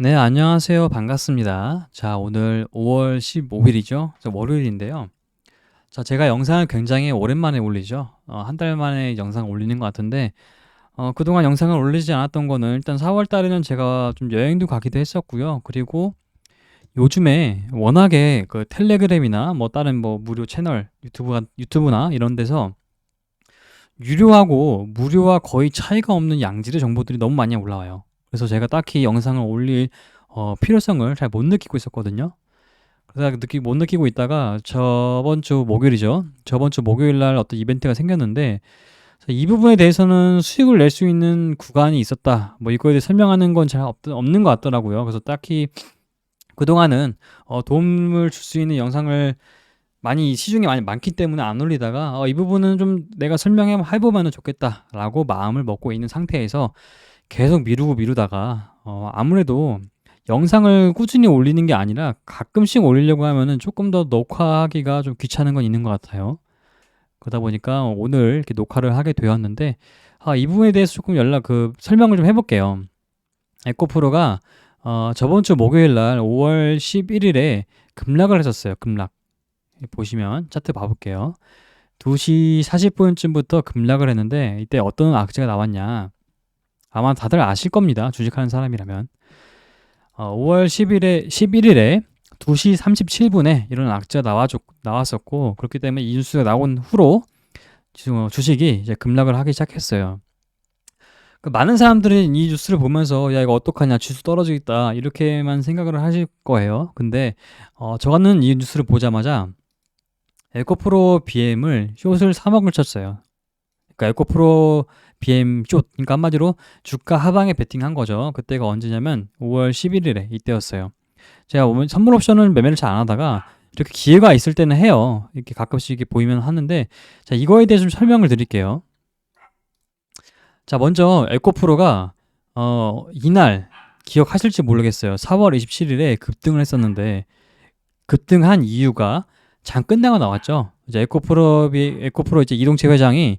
네, 안녕하세요. 반갑습니다. 자, 오늘 5월 15일이죠. 월요일인데요. 자, 제가 영상을 굉장히 오랜만에 올리죠. 한 달 만에 영상 올리는 것 같은데, 그동안 영상을 올리지 않았던 거는 일단 4월 달에는 제가 좀 여행도 가기도 했었고요. 그리고 요즘에 워낙에 그 텔레그램이나 뭐 다른 뭐 무료 채널, 유튜브나 이런 데서 유료하고 무료와 거의 차이가 없는 양질의 정보들이 너무 많이 올라와요. 그래서 제가 딱히 영상을 올릴 필요성을 잘 못 느끼고 있었거든요. 그래서 못 느끼고 있다가 저번 주 목요일이죠. 저번 주 목요일 날 어떤 이벤트가 생겼는데 이 부분에 대해서는 수익을 낼 수 있는 구간이 있었다. 뭐 이거에 대해 설명하는 건 잘 없는 것 같더라고요. 그래서 딱히 그동안은 도움을 줄 수 있는 영상을 많이 시중에 많이 많기 때문에 안 올리다가 이 부분은 좀 내가 설명해 보면 좋겠다라고 마음을 먹고 있는 상태에서 계속 미루다가 아무래도 영상을 꾸준히 올리는 게 아니라 가끔씩 올리려고 하면은 조금 더 녹화하기가 좀 귀찮은 건 있는 것 같아요. 그러다 보니까 오늘 이렇게 녹화를 하게 되었는데 이 부분에 대해서 조금 설명을 좀 해볼게요. 에코프로가 저번 주 목요일 날 5월 11일에 급락을 했었어요. 급락. 보시면 차트 봐볼게요. 2시 40분쯤부터 급락을 했는데 이때 어떤 악재가 나왔냐. 아마 다들 아실 겁니다. 주식하는 사람이라면. 5월 11일에 2시 37분에 이런 악재가 나왔었고, 그렇기 때문에 이 뉴스가 나온 후로 주식이 이제 급락을 하기 시작했어요. 많은 사람들이 이 뉴스를 보면서 야 이거 어떡하냐 지수 떨어지겠다 이렇게만 생각을 하실 거예요. 근데 저는 이 뉴스를 보자마자 에코프로 BM을 숏을 3억을 쳤어요. 그러니까 에코프로 BM 숏, 그러니까 한마디로 주가 하방에 베팅한 거죠. 그때가 언제냐면 5월 11일에 이때였어요. 제가 선물 옵션을 매매를 잘 안 하다가 이렇게 기회가 있을 때는 해요. 이렇게 가끔씩 이렇게 보이면 하는데, 자, 이거에 대해서 좀 설명을 드릴게요. 자, 먼저 에코프로가 이날 기억하실지 모르겠어요. 4월 27일에 급등을 했었는데 급등한 이유가 장 끝나고 나왔죠. 이제 에코프로 이제 이동채 회장이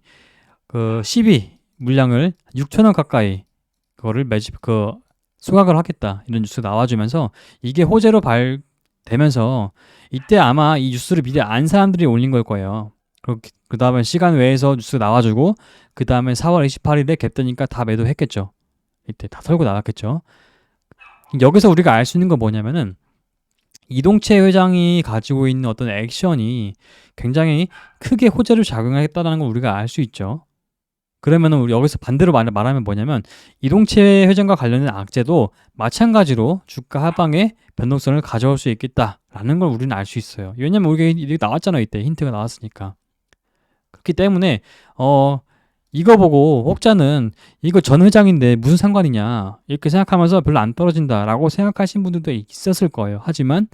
그 CB 물량을 6천 원 가까이 그거를 수확을 하겠다 이런 뉴스가 나와주면서 이게 호재로 발되면서 이때 아마 이 뉴스를 미리 안 사람들이 올린 걸 거예요. 그 다음에 시간 외에서 뉴스가 나와주고 그 다음에 4월 28일에 갭되니까 다 매도했겠죠. 이때 다 털고 나갔겠죠. 여기서 우리가 알 수 있는 건 뭐냐면은 이동채 회장이 가지고 있는 어떤 액션이 굉장히 크게 호재를 작용하겠다는 걸 우리가 알 수 있죠. 그러면은 우리 여기서 반대로 말하면 뭐냐면 이동채 회장과 관련된 악재도 마찬가지로 주가 하방에 변동성을 가져올 수 있겠다라는 걸 우리는 알 수 있어요. 왜냐면 우리가 이게 나왔잖아요. 이때 힌트가 나왔으니까. 그렇기 때문에 이거 보고 혹자는 이거 전 회장인데 무슨 상관이냐 이렇게 생각하면서 별로 안 떨어진다라고 생각하신 분들도 있었을 거예요. 하지만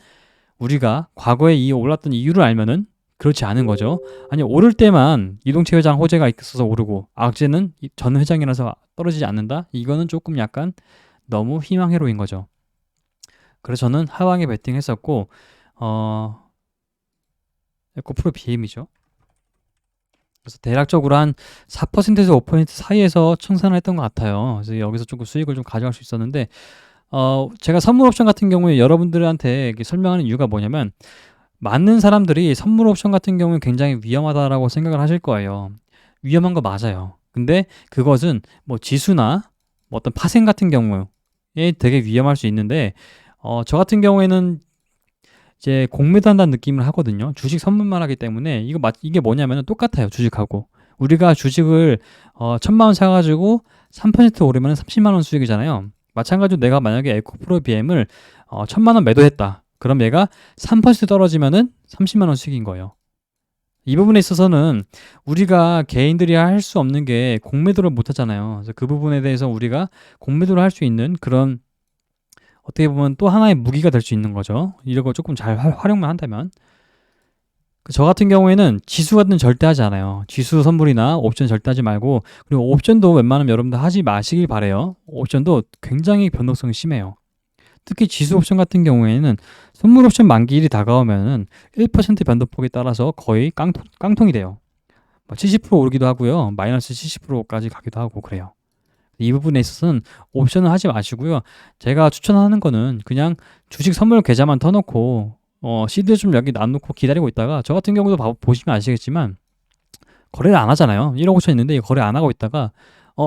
우리가 과거에 이 올랐던 이유를 알면은 그렇지 않은 거죠. 아니 오를 때만 이동채 회장 호재가 있어서 오르고 악재는 전 회장이라서 떨어지지 않는다. 이거는 조금 약간 너무 희망회로인 거죠. 그래서 저는 하방에 베팅했었고 에코프로 BM이죠. 그래서 대략적으로 한 4%에서 5% 사이에서 청산을 했던 것 같아요. 그래서 여기서 조금 수익을 좀 가져갈 수 있었는데 제가 선물 옵션 같은 경우에 여러분들한테 설명하는 이유가 뭐냐면 많은 사람들이 선물 옵션 같은 경우에 굉장히 위험하다라고 생각을 하실 거예요. 위험한 거 맞아요. 근데 그것은 뭐 지수나 뭐 어떤 파생 같은 경우에 되게 위험할 수 있는데 저 같은 경우에는 이제 공매도 한다는 느낌을 하거든요. 주식 선물만 하기 때문에 이게 뭐냐면 똑같아요. 주식하고 우리가 주식을 1,000만 원 사가지고 3% 오르면 30만 원 수익이잖아요. 마찬가지로 내가 만약에 에코프로 BM을 1,000만 원 매도했다. 그럼 얘가 3% 떨어지면은 30만 원 수익인 거예요. 이 부분에 있어서는 우리가 개인들이 할 수 없는 게 공매도를 못 하잖아요. 그래서 그 부분에 대해서 우리가 공매도를 할 수 있는 그런 어떻게 보면 또 하나의 무기가 될 수 있는 거죠. 이런 거 조금 잘 활용만 한다면. 저 같은 경우에는 지수 같은 절대 하지 않아요. 지수 선물이나 옵션 절대 하지 말고, 그리고 옵션도 웬만하면 여러분들 하지 마시길 바래요. 옵션도 굉장히 변동성이 심해요. 특히 지수 옵션 같은 경우에는 선물 옵션 만기일이 다가오면은 1% 변동폭에 따라서 거의 깡통이 돼요. 70% 오르기도 하고요. 마이너스 70%까지 가기도 하고 그래요. 이 부분에 있어서는 옵션을 하지 마시고요. 제가 추천하는 거는 그냥 주식 선물 계좌만 터놓고 시드 좀 여기 놔놓고 기다리고 있다가, 저 같은 경우도 보시면 아시겠지만 거래를 안 하잖아요. 1억 5천 있는데 이거 거래 안 하고 있다가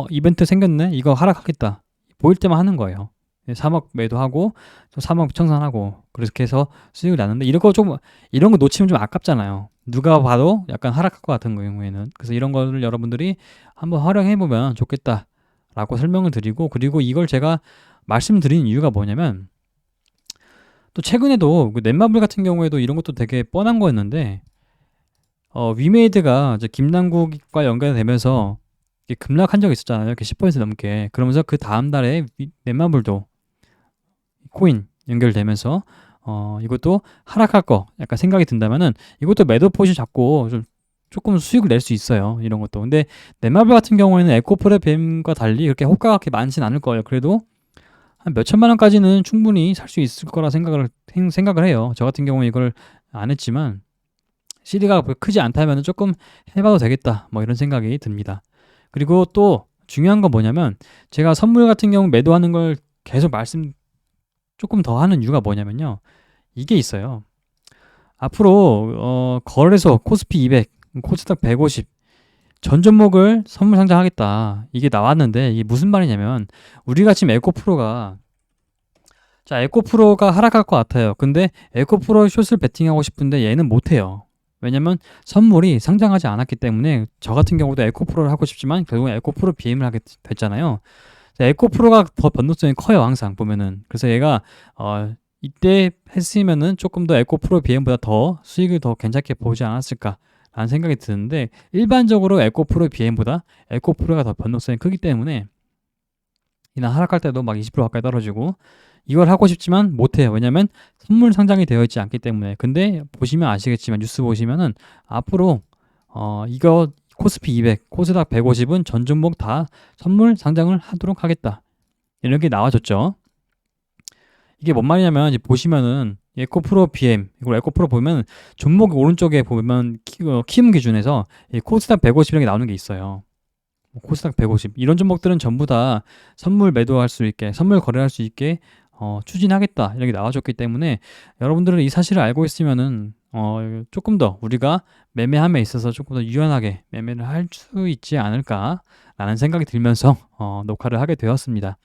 이벤트 생겼네, 이거 하락하겠다 보일 때만 하는 거예요. 3억 매도하고 3억 청산하고 그렇게 해서 수익을 났는데, 이런 거 놓치면 좀 아깝잖아요. 누가 봐도 약간 하락할 것 같은 경우에는. 그래서 이런 거를 여러분들이 한번 활용해 보면 좋겠다 라고 설명을 드리고, 그리고 이걸 제가 말씀드린 이유가 뭐냐면, 또 최근에도 그 넷마블 같은 경우에도 이런 것도 되게 뻔한 거였는데, 위메이드가 이제 김남국과 연결되면서 이게 급락한 적이 있었잖아요. 이렇게 10% 넘게. 그러면서 그 다음 달에 넷마블도 코인 연결되면서 이것도 하락할 거 약간 생각이 든다면은, 이것도 매도 포지 잡고 조금 수익을 낼 수 있어요. 이런 것도. 근데 넷마블 같은 경우에는 에코프레뱀과 달리 그렇게 호가가 그렇게 많진 않을 거예요. 그래도 한 몇 천만 원까지는 충분히 살 수 있을 거라 생각을 해요. 저 같은 경우는 이걸 안 했지만 CD가 크지 않다면 조금 해봐도 되겠다, 뭐 이런 생각이 듭니다. 그리고 또 중요한 건 뭐냐면, 제가 선물 같은 경우 매도하는 걸 계속 조금 더 하는 이유가 뭐냐면요, 이게 있어요. 앞으로 거래소 코스피 200, 코스닥 150 전 종목을 선물 상장하겠다, 이게 나왔는데, 이게 무슨 말이냐면, 우리가 지금 에코프로가 하락할 것 같아요. 근데 에코프로 숏을 베팅하고 싶은데 얘는 못해요. 왜냐면 선물이 상장하지 않았기 때문에. 저 같은 경우도 에코프로를 하고 싶지만 결국은 에코프로 BM을 하게 됐잖아요. 에코프로가 더 변동성이 커요, 항상 보면은. 그래서 얘가 이때 했으면은 조금 더 에코프로 BM보다 더 수익을 더 괜찮게 보지 않았을까 라는 생각이 드는데, 일반적으로 에코프로 BM보다 에코프로가 더 변동성이 크기 때문에 이날 하락할 때도 막 20% 가까이 떨어지고, 이걸 하고 싶지만 못해요. 왜냐면 선물 상장이 되어 있지 않기 때문에. 근데 보시면 아시겠지만, 뉴스 보시면은 앞으로 이거 코스피 200, 코스닥 150은 전 종목 다 선물 상장을 하도록 하겠다, 이런 게 나와줬죠. 이게 뭔 말이냐면, 이제 보시면은 에코프로 BM, 이걸 에코프로 보면 종목 오른쪽에 보면 키움 기준에서 이 코스닥 150이라는 게 나오는 게 있어요. 코스닥 150 이런 종목들은 전부 다 선물 매도할 수 있게, 선물 거래할 수 있게 추진하겠다, 이렇게 나와줬기 때문에, 여러분들은 이 사실을 알고 있으면은 조금 더 우리가 매매함에 있어서 조금 더 유연하게 매매를 할 수 있지 않을까라는 생각이 들면서 녹화를 하게 되었습니다.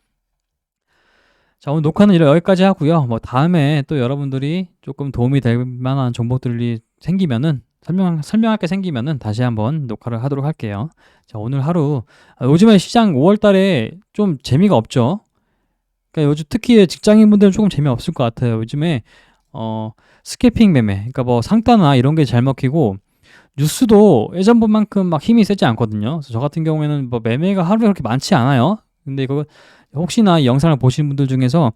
자, 오늘 녹화는 여기까지 하고요. 뭐 다음에 또 여러분들이 조금 도움이 될 만한 정보들이 생기면은, 설명할 게 생기면은 다시 한번 녹화를 하도록 할게요. 자, 오늘 하루, 요즘에 시장 5월 달에 좀 재미가 없죠. 그러니까 요즘 특히 직장인분들은 조금 재미없을 것 같아요. 요즘에 스캐핑 매매, 그러니까 뭐 상따나 이런 게 잘 먹히고, 뉴스도 예전만큼 막 힘이 세지 않거든요. 그래서 저 같은 경우에는 뭐 매매가 하루에 그렇게 많지 않아요. 근데 이거 혹시나 이 영상을 보시는 분들 중에서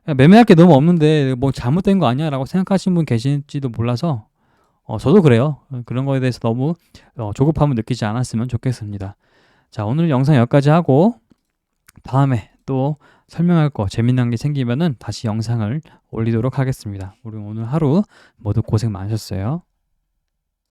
야, 매매할 게 너무 없는데 뭐 잘못된 거 아니야 라고 생각하시는 분 계실지도 몰라서, 저도 그래요. 그런 거에 대해서 너무 조급함을 느끼지 않았으면 좋겠습니다. 자, 오늘 영상 여기까지 하고, 다음에 또 설명할 거 재미난 게 생기면은 다시 영상을 올리도록 하겠습니다. 우리 오늘 하루 모두 고생 많으셨어요.